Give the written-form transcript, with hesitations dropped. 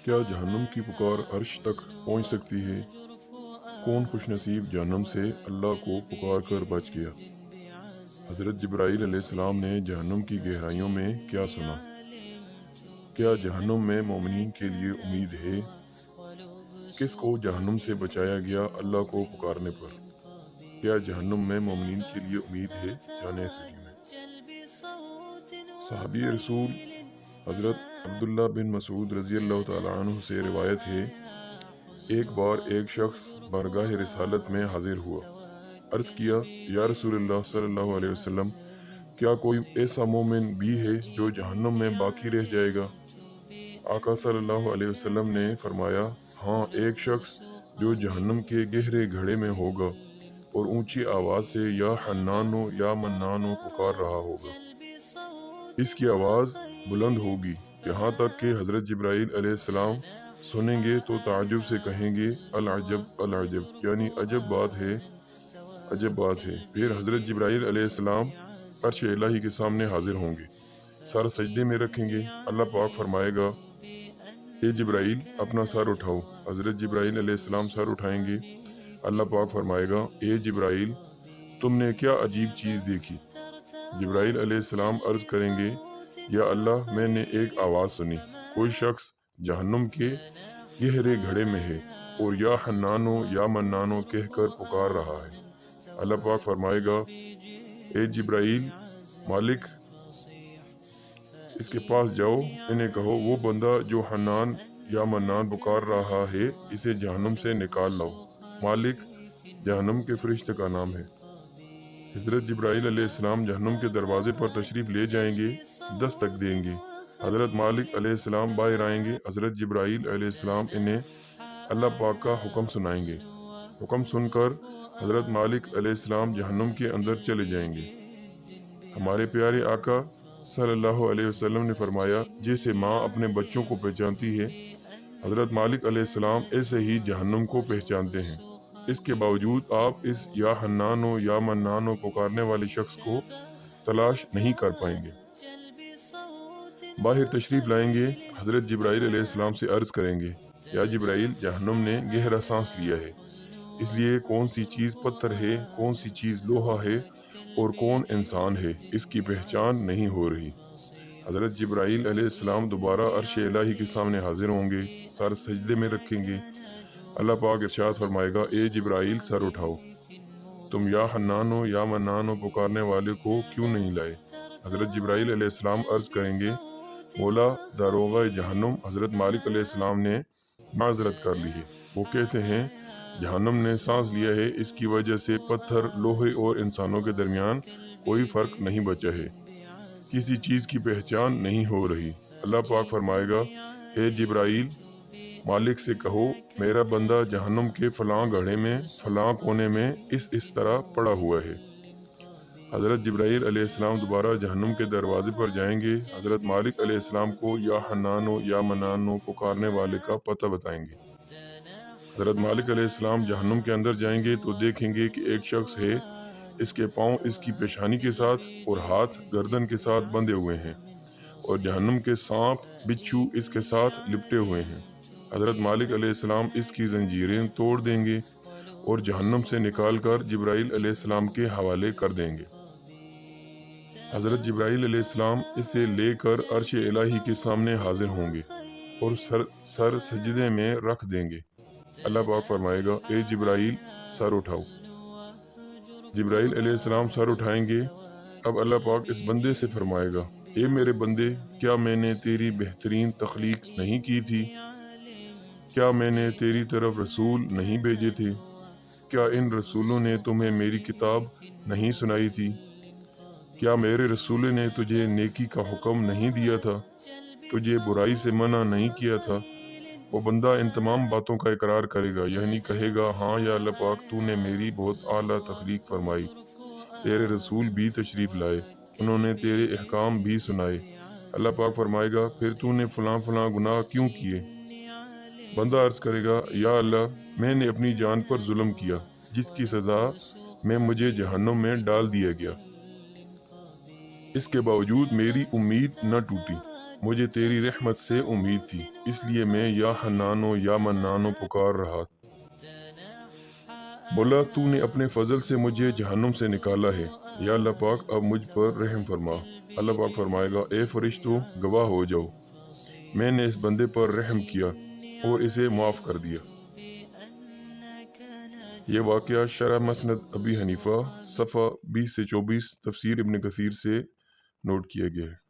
کیا جہنم کی پکار عرش تک پہنچ سکتی ہے؟ کون خوش نصیب جہنم سے اللہ کو پکار کر بچ گیا؟ حضرت جبرائیل علیہ السلام نے جہنم کی گہرائیوں میں کیا سنا؟ کیا جہنم میں مومنین کے لیے امید ہے؟ کس کو جہنم سے بچایا گیا اللہ کو پکارنے پر؟ کیا جہنم میں مومنین کے لیے امید ہے؟ جانے اس ویڈیو میں۔ صحابی رسول حضرت عبداللہ بن مسعود رضی اللہ تعالیٰ عنہ سے روایت ہے، ایک بار ایک شخص بارگاہ رسالت میں حاضر ہوا۔ عرض کیا، یا رسول اللہ صلی اللہ علیہ وسلم، کیا کوئی ایسا مومن بھی ہے جو جہنم میں باقی رہ جائے گا؟ آقا صلی اللہ علیہ وسلم نے فرمایا، ہاں، ایک شخص جو جہنم کے گہرے گھڑے میں ہوگا اور اونچی آواز سے یا حنانو یا منانو پکار رہا ہوگا۔ اس کی آواز بلند ہوگی یہاں تک کہ حضرت جبرائیل علیہ السلام سنیں گے تو تعجب سے کہیں گے، العجب العجب، یعنی عجب بات ہے، عجب بات ہے۔ پھر حضرت جبرائیل علیہ السلام عرش الہی کے سامنے حاضر ہوں گے، سر سجدے میں رکھیں گے۔ اللہ پاک فرمائے گا، اے جبرائیل اپنا سر اٹھاؤ۔ حضرت جبرائیل علیہ السلام سر اٹھائیں گے۔ اللہ پاک فرمائے گا، اے جبرائیل تم نے کیا عجیب چیز دیکھی؟ جبرائیل علیہ السلام عرض کریں گے، یا اللہ میں نے ایک آواز سنی، کوئی شخص جہنم کے گہرے گھڑے میں ہے اور یا حنانو یا منانو کہہ کر پکار رہا ہے۔ اللہ پاک فرمائے گا، اے جبرائیل مالک اس کے پاس جاؤ، انہیں کہو وہ بندہ جو حنان یا منان پکار رہا ہے اسے جہنم سے نکال لاؤ۔ مالک جہنم کے فرشتے کا نام ہے۔ حضرت جبرائیل علیہ السلام جہنم کے دروازے پر تشریف لے جائیں گے، دستک دیں گے۔ حضرت مالک علیہ السلام باہر آئیں گے۔ حضرت جبرائیل علیہ السلام انہیں اللہ پاک کا حکم سنائیں گے۔ حکم سن کر حضرت مالک علیہ السلام جہنم کے اندر چلے جائیں گے۔ ہمارے پیارے آقا صلی اللہ علیہ وسلم نے فرمایا، جیسے ماں اپنے بچوں کو پہچانتی ہے، حضرت مالک علیہ السلام ایسے ہی جہنم کو پہچانتے ہیں۔ اس کے باوجود آپ اس یا حنانو یا منانو پکارنے والے شخص کو تلاش نہیں کر پائیں گے۔ باہر تشریف لائیں گے، حضرت جبرائیل علیہ السلام سے عرض کریں گے، یا جبرائیل جہنم نے گہرا سانس لیا ہے، اس لیے کون سی چیز پتھر ہے، کون سی چیز لوہا ہے اور کون انسان ہے، اس کی پہچان نہیں ہو رہی۔ حضرت جبرائیل علیہ السلام دوبارہ عرش الہی کے سامنے حاضر ہوں گے، سر سجدے میں رکھیں گے۔ اللہ پاک ارشاد فرمائے گا، اے جبرائیل سر اٹھاؤ، تم یا حنانو یا منانو پکارنے والے کو کیوں نہیں لائے؟ حضرت جبرائیل علیہ السلام عرض کریں گے، مولا داروغہ جہنم حضرت مالک علیہ السلام نے معذرت کر لی ہے۔ وہ کہتے ہیں، جہنم نے سانس لیا ہے، اس کی وجہ سے پتھر، لوہے اور انسانوں کے درمیان کوئی فرق نہیں بچا ہے، کسی چیز کی پہچان نہیں ہو رہی۔ اللہ پاک فرمائے گا، اے جبرائیل مالک سے کہو میرا بندہ جہنم کے فلاں گڑھے میں فلاں کونے میں اس طرح پڑا ہوا ہے۔ حضرت جبرائیل علیہ السلام دوبارہ جہنم کے دروازے پر جائیں گے، حضرت مالک علیہ السلام کو یا حنانو یا منانو پکارنے والے کا پتہ بتائیں گے۔ حضرت مالک علیہ السلام جہنم کے اندر جائیں گے تو دیکھیں گے کہ ایک شخص ہے، اس کے پاؤں اس کی پیشانی کے ساتھ اور ہاتھ گردن کے ساتھ بندھے ہوئے ہیں اور جہنم کے سانپ بچھو اس کے ساتھ لپٹے ہوئے ہیں۔ حضرت مالک علیہ السلام اس کی زنجیریں توڑ دیں گے اور جہنم سے نکال کر جبرائیل علیہ السلام کے حوالے کر دیں گے۔ حضرت جبرائیل علیہ السلام اسے لے کر عرش الہی کے سامنے حاضر ہوں گے اور سر سجدے میں رکھ دیں گے۔ اللہ پاک فرمائے گا، اے جبرائیل سر اٹھاؤ۔ جبرائیل علیہ السلام سر اٹھائیں گے۔ اب اللہ پاک اس بندے سے فرمائے گا، اے میرے بندے، کیا میں نے تیری بہترین تخلیق نہیں کی تھی؟ کیا میں نے تیری طرف رسول نہیں بھیجے تھے؟ کیا ان رسولوں نے تمہیں میری کتاب نہیں سنائی تھی؟ کیا میرے رسول نے تجھے نیکی کا حکم نہیں دیا تھا؟ تجھے برائی سے منع نہیں کیا تھا؟ وہ بندہ ان تمام باتوں کا اقرار کرے گا، یعنی کہے گا، ہاں یا اللہ پاک، تو نے میری بہت اعلیٰ تخلیق فرمائی، تیرے رسول بھی تشریف لائے، انہوں نے تیرے احکام بھی سنائے۔ اللہ پاک فرمائے گا، پھر تو نے فلاں فلاں گناہ کیوں کیے؟ بندہ عرض کرے گا، یا اللہ میں نے اپنی جان پر ظلم کیا، جس کی سزا میں مجھے جہنم میں ڈال دیا گیا، اس کے باوجود میری امید نہ ٹوٹی، مجھے تیری رحمت سے امید تھی، اس لیے میں یا حنانو یا منانو پکار رہا۔ بولا تو نے اپنے فضل سے مجھے جہنم سے نکالا ہے، یا اللہ پاک اب مجھ پر رحم فرما۔ اللہ پاک فرمائے گا اے فرشتوں گواہ ہو جاؤ، میں نے اس بندے پر رحم کیا اور اسے معاف کر دیا۔ یہ واقعہ شرح مسند ابی حنیفہ صفحہ 20 سے 24 تفسیر ابن کثیر سے نوٹ کیا گیا ہے۔